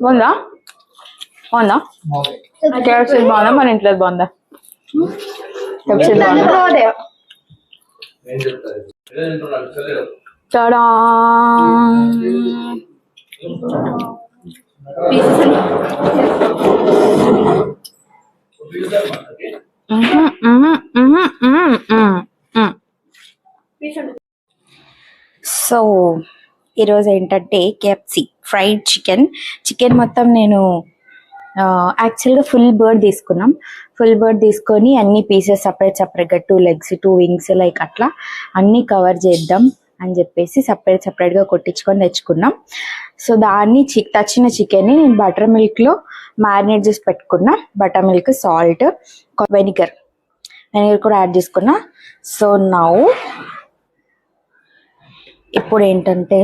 బాగుందా బాగుందా కేఎఫ్సీ బాగుందా మన ఇంట్లో బాగుందా కేఎఫ్సీ బాగుందా చాడా సో ఈరోజు ఏంటంటే కేఎఫ్సి ఫ్రైడ్ చికెన్ మొత్తం నేను యాక్చువల్గా ఫుల్ బర్డ్ తీసుకున్నాం. ఫుల్ బర్డ్ తీసుకొని అన్ని పీసెస్ సపరేట్గా 2 legs 2 wings లైక్ అట్లా అన్నీ కవర్ చేద్దాం అని చెప్పేసి సపరేట్గా కొట్టించుకొని తెచ్చుకున్నాం. సో దాన్ని తచ్చిన చికెన్ని నేను బటర్ మిల్క్లో మ్యారినేట్ చేసి పెట్టుకున్నా. బటర్ మిల్క్, సాల్ట్, వెనిగర్ కూడా యాడ్ చేసుకున్నా. సో నౌ ఇప్పుడు ఏంటంటే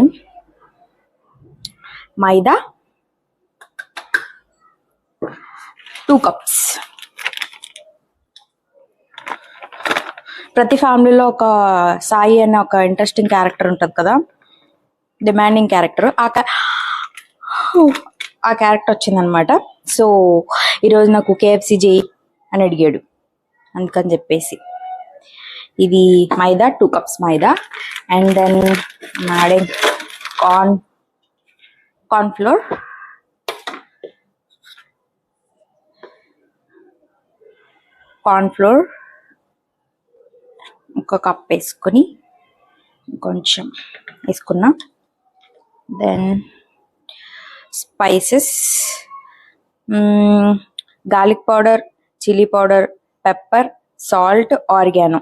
మైదా 2 cups. ప్రతి ఫ్యామిలీలో ఒక సాయి అనే ఒక ఇంట్రెస్టింగ్ క్యారెక్టర్ ఉంటుంది కదా, డిమాండింగ్ క్యారెక్టర్. ఆ క్యారెక్టర్ వచ్చిందనమాట. సో ఈరోజు నాకు కేఎఫ్సి చేయి అని అడిగాడు, అందుకని చెప్పేసి ఇది మైదా 2 cups మైదా. అండ్ దెన్ యాడింగ్ కార్న్ఫ్లోర్, ఒక కప్ వేసుకొని కొంచెం వేసుకున్నా. Then spices, garlic powder, chilli powder, pepper, salt, oregano.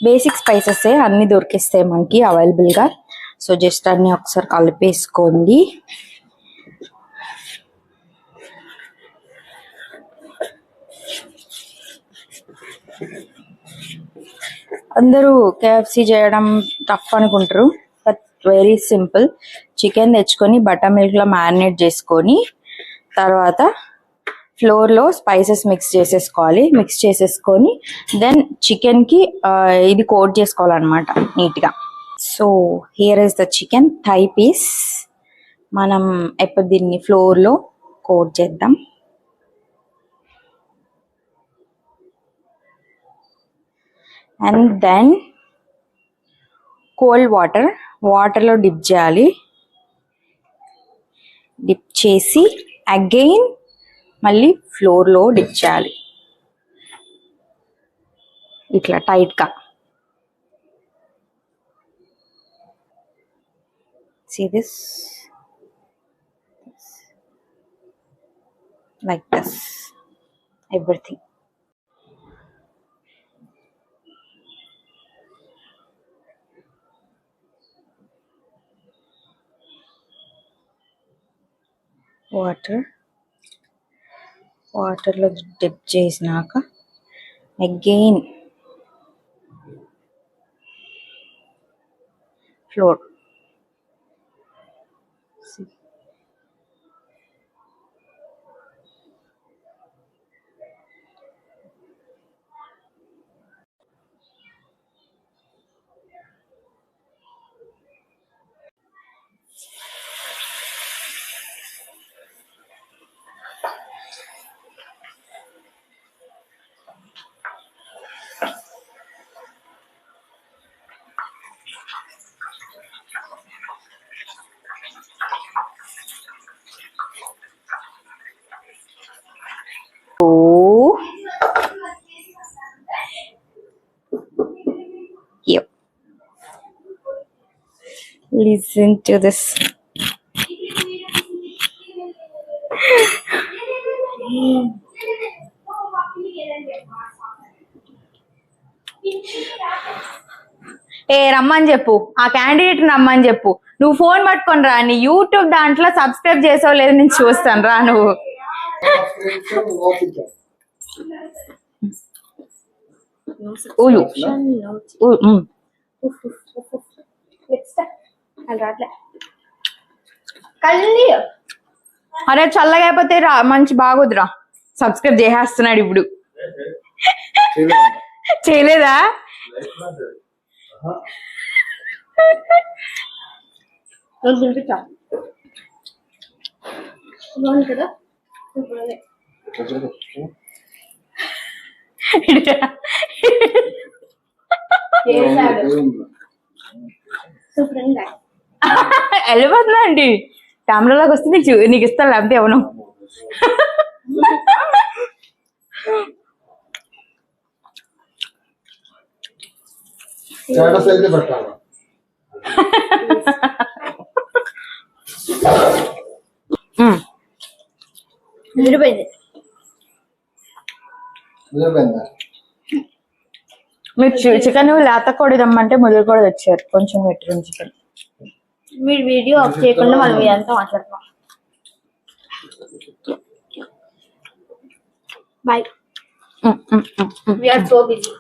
Basic spices అన్ని దొరికిస్తాయి మనకి అవైలబుల్గా. సో జస్ట్ అన్ని ఒకసారి కలిపేసుకోండి. అందరూ కేఎఫ్సి చేయడం టఫ్ అనుకుంటారు, బట్ వెరీ సింపుల్. చికెన్ తెచ్చుకొని బటర్ మిల్క్లో మ్యారినేట్ చేసుకొని తర్వాత ఫ్లోర్లో స్పైసెస్ మిక్స్ చేసేసుకొని దెన్ చికెన్కి ఇది కోట్ చేసుకోవాలన్నమాట నీట్గా. So here is the chicken thigh piece. మనం ఎప్పుడు దీన్ని ఫ్లోర్లో కోట్ చేద్దాం. అండ్ దెన్ కోల్డ్ వాటర్లో డిప్ చేయాలి. డిప్ చేసి అగైన్ మళ్ళీ ఫ్లోర్లో డిప్ చేయాలి ఇట్లా టైట్గా. See this, like this, everything. వాటర్లో డిప్ చేసినాక again floor. Yep. Listen to this. రమ్మని చెప్పు, ఆ క్యాండిడేట్ రమ్మని చెప్పు. నువ్వు ఫోన్ పట్టుకొని రా, నీ యూట్యూబ్ దాంట్లో సబ్స్క్రైబ్ చేసావు లేదు నేను చూస్తాను, రా నువ్వు. అరే చల్లగా అయిపోతే రా, మంచి బాగోదురా. సబ్స్క్రైబ్ చేసేస్తున్నాడు ఇప్పుడు. చేయలేదా? బాగుంది కదా సూపర్ ఉంది. సూపర్ ఉంది. వెళ్ళిపోతున్నా అండి కెమెరాలోకి వస్తే నీకు ఇస్తాను లేకపోతే ఎవను. విరిపోయింది. మీరు చికెన్ లేత కోడి దమ్మంటే ముదురు కూడా తెచ్చారు కొంచెం పెట్టిన చికెన్. మీరు వీడియో ఆఫ్ చేయకుండా మనం ఇదంతా మాట్లాడుతున్నాం. Bye. We are so busy.